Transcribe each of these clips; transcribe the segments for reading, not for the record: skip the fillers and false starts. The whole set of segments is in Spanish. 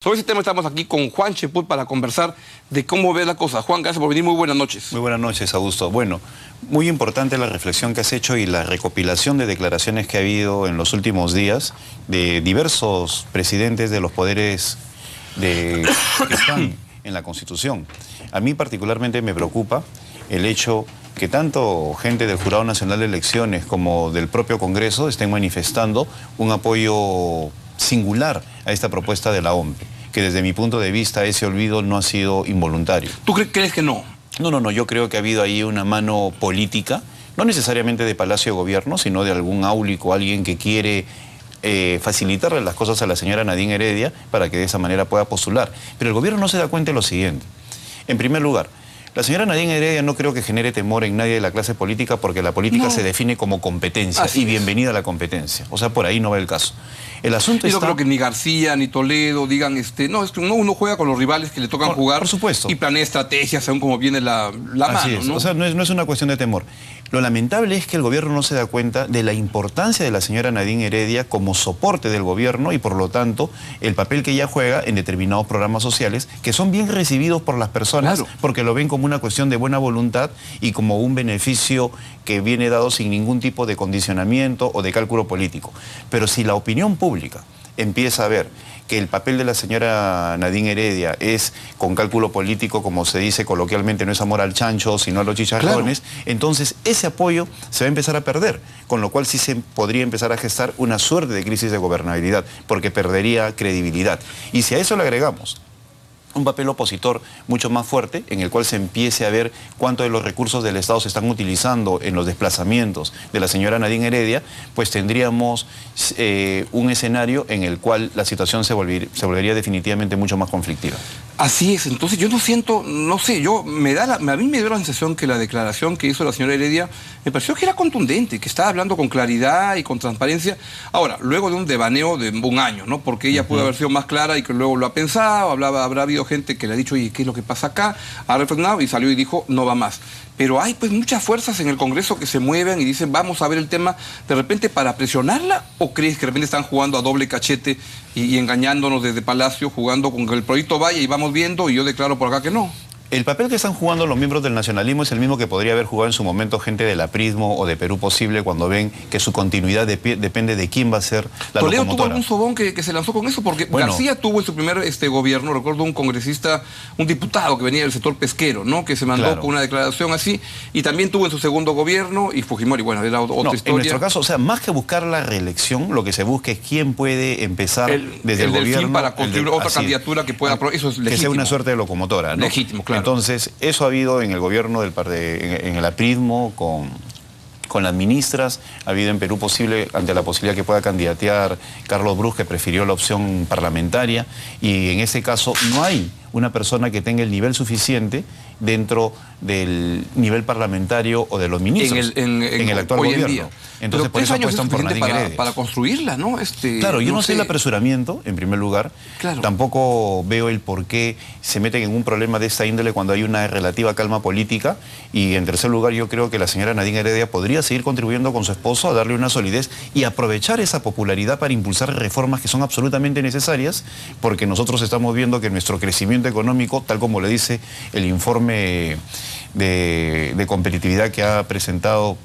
Sobre ese tema estamos aquí con Juan Cheput para conversar de cómo ve la cosa. Juan, gracias por venir. Muy buenas noches. Muy buenas noches, Augusto. Bueno, muy importante la reflexión que has hecho y la recopilación de declaraciones que ha habido en los últimos días de diversos presidentes de los poderes que están en la Constitución. A mí particularmente me preocupa el hecho que tanto gente del Jurado Nacional de Elecciones como del propio Congreso estén manifestando un apoyo singular a esta propuesta de la OMP, que desde mi punto de vista ese olvido no ha sido involuntario. ¿Tú crees que no? No, yo creo que ha habido ahí una mano política, no necesariamente de Palacio de Gobierno, sino de algún áulico, alguien que quiere facilitarle las cosas a la señora Nadine Heredia para que de esa manera pueda postular. Pero el gobierno no se da cuenta de lo siguiente. En primer lugar, la señora Nadine Heredia no creo que genere temor en nadie de la clase política, porque la política se define como competencia. Así y bienvenida a la competencia. O sea, por ahí no va el caso. El asunto Yo no creo que ni García ni Toledo digan, no, es que uno juega con los rivales que le tocan jugar. Por supuesto. Y planea estrategias según como viene la mano, ¿no? O sea, no es una cuestión de temor. Lo lamentable es que el gobierno no se da cuenta de la importancia de la señora Nadine Heredia como soporte del gobierno y por lo tanto el papel que ella juega en determinados programas sociales que son bien recibidos por las personas, claro, porque lo ven como una cuestión de buena voluntad y como un beneficio que viene dado sin ningún tipo de condicionamiento o de cálculo político. Pero si la opinión pública empieza a ver que el papel de la señora Nadine Heredia es con cálculo político, como se dice coloquialmente, no es amor al chancho, sino a los chicharrones, claro, entonces ese apoyo se va a empezar a perder, con lo cual sí se podría empezar a gestar una suerte de crisis de gobernabilidad, porque perdería credibilidad. Y si a eso le agregamos un papel opositor mucho más fuerte, en el cual se empiece a ver cuánto de los recursos del Estado se están utilizando en los desplazamientos de la señora Nadine Heredia, pues tendríamos un escenario en el cual la situación se volvería definitivamente mucho más conflictiva. Así es, entonces yo no siento, no sé, a mí me dio la sensación que la declaración que hizo la señora Heredia me pareció que era contundente, que estaba hablando con claridad y con transparencia. Ahora, luego de un devaneo de un año, ¿no? Porque ella pudo haber sido más clara y que luego lo ha pensado, habrá habido gente que le ha dicho, oye, ¿qué es lo que pasa acá? Ha refrenado y salió y dijo, no va más. Pero hay pues muchas fuerzas en el Congreso que se mueven y dicen, vamos a ver el tema de repente para presionarla, ¿o crees que de repente están jugando a doble cachete y engañándonos desde Palacio, jugando con que el proyecto vaya y vamos viendo y yo declaro por acá que no? El papel que están jugando los miembros del nacionalismo es el mismo que podría haber jugado en su momento gente del aprismo o de Perú Posible cuando ven que su continuidad depende de quién va a ser la Toledo locomotora. ¿Tuvo algún sobón que se lanzó con eso? Porque bueno, García tuvo en su primer gobierno, recuerdo un congresista, un diputado que venía del sector pesquero, ¿no? Que se mandó claro, con una declaración así, y también tuvo en su segundo gobierno, y Fujimori, bueno, era otra historia. En nuestro caso, o sea, más que buscar la reelección, lo que se busca es quién puede empezar desde el gobierno para construir otra candidatura que pueda, eso es legítimo. Que sea una suerte de locomotora, ¿no? Legítimo, claro. Entonces, eso ha habido en el gobierno en el aprismo con las ministras, ha habido en Perú Posible ante la posibilidad que pueda candidatear Carlos Brus, que prefirió la opción parlamentaria, y en ese caso no hay una persona que tenga el nivel suficiente dentro del nivel parlamentario o de los ministros en el actual gobierno. Entonces, por eso apuestan por Nadine Heredia. Para construirla, ¿no? Claro, yo no sé el apresuramiento, en primer lugar. Claro. Tampoco veo el por qué se meten en un problema de esta índole cuando hay una relativa calma política. Y en tercer lugar, yo creo que la señora Nadine Heredia podría seguir contribuyendo con su esposo a darle una solidez y aprovechar esa popularidad para impulsar reformas que son absolutamente necesarias, porque nosotros estamos viendo que nuestro crecimiento económico, tal como le dice el informe de competitividad que ha presentado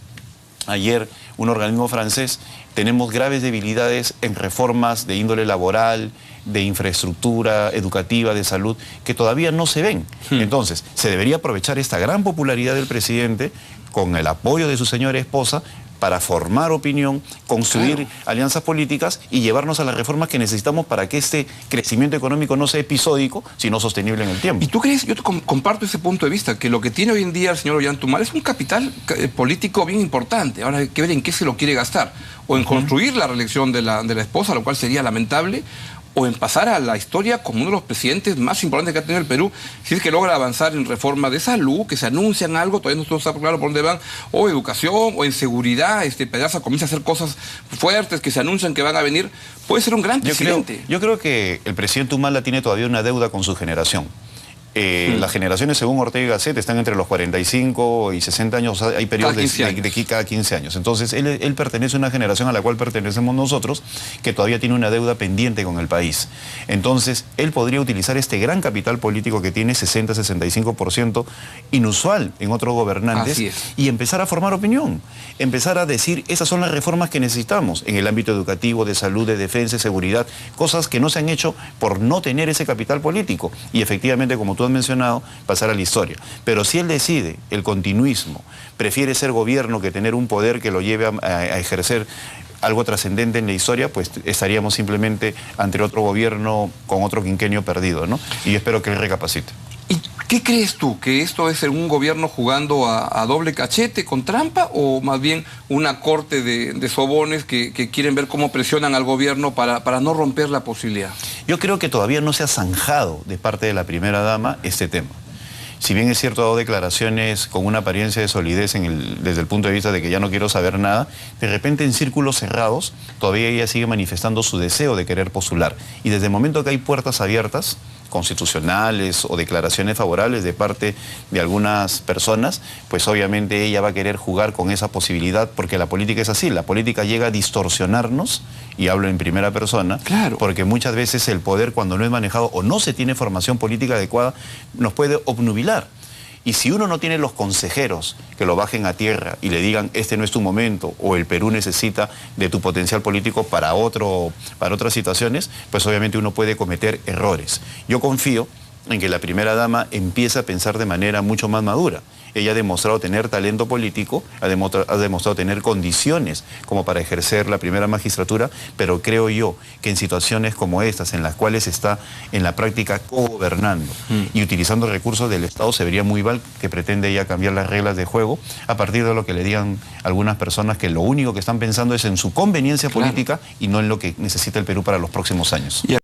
ayer un organismo francés, tenemos graves debilidades en reformas de índole laboral, de infraestructura educativa, de salud, que todavía no se ven. Entonces, se debería aprovechar esta gran popularidad del presidente con el apoyo de su señora esposa para formar opinión, construir alianzas políticas y llevarnos a las reformas que necesitamos para que este crecimiento económico no sea episódico, sino sostenible en el tiempo. ¿Y tú crees? Yo comparto ese punto de vista, que lo que tiene hoy en día el señor Ollanta es un capital político bien importante. Ahora hay que ver en qué se lo quiere gastar. O en construir la reelección de la esposa, lo cual sería lamentable, o en pasar a la historia como uno de los presidentes más importantes que ha tenido el Perú, si es que logra avanzar en reforma de salud, que se anuncian algo, todavía no está claro por dónde van, o educación, o en seguridad, Pedraza comienza a hacer cosas fuertes que se anuncian que van a venir, puede ser un gran presidente. Yo creo que el presidente Humala tiene todavía una deuda con su generación. Las generaciones, según Ortega y Gasset, están entre los 45 y 60 años, o sea, hay periodos de cada 15 años. Entonces, él pertenece a una generación a la cual pertenecemos nosotros, que todavía tiene una deuda pendiente con el país. Entonces, él podría utilizar este gran capital político que tiene 60-65%, inusual en otros gobernantes, y empezar a formar opinión, empezar a decir, esas son las reformas que necesitamos en el ámbito educativo, de salud, de defensa, de seguridad, cosas que no se han hecho por no tener ese capital político. Y efectivamente, como tú has mencionado, pasar a la historia. Pero si él decide el continuismo, prefiere ser gobierno que tener un poder que lo lleve a ejercer algo trascendente en la historia, pues estaríamos simplemente ante otro gobierno con otro quinquenio perdido, ¿no? Y espero que él recapacite. ¿Y qué crees tú? ¿Que esto es un gobierno jugando a doble cachete con trampa o más bien una corte de sobones que quieren ver cómo presionan al gobierno para no romper la posibilidad? Yo creo que todavía no se ha zanjado de parte de la primera dama este tema. Si bien es cierto, ha dado declaraciones con una apariencia de solidez desde el punto de vista de que ya no quiero saber nada, de repente en círculos cerrados todavía ella sigue manifestando su deseo de querer postular. Y desde el momento que hay puertas abiertas, constitucionales o declaraciones favorables de parte de algunas personas, pues obviamente ella va a querer jugar con esa posibilidad, porque la política es así, la política llega a distorsionarnos, y hablo en primera persona, claro, porque muchas veces el poder, cuando no es manejado o no se tiene formación política adecuada, nos puede obnubilar. Y si uno no tiene los consejeros que lo bajen a tierra y le digan, este no es tu momento, o el Perú necesita de tu potencial político para otras situaciones, pues obviamente uno puede cometer errores. Yo confío en que la primera dama empiece a pensar de manera mucho más madura. Ella ha demostrado tener talento político, ha demostrado tener condiciones como para ejercer la primera magistratura, pero creo yo que en situaciones como estas, en las cuales está en la práctica cogobernando y utilizando recursos del Estado, se vería muy mal que pretende ella cambiar las reglas de juego a partir de lo que le digan algunas personas, que lo único que están pensando es en su conveniencia política y no en lo que necesita el Perú para los próximos años.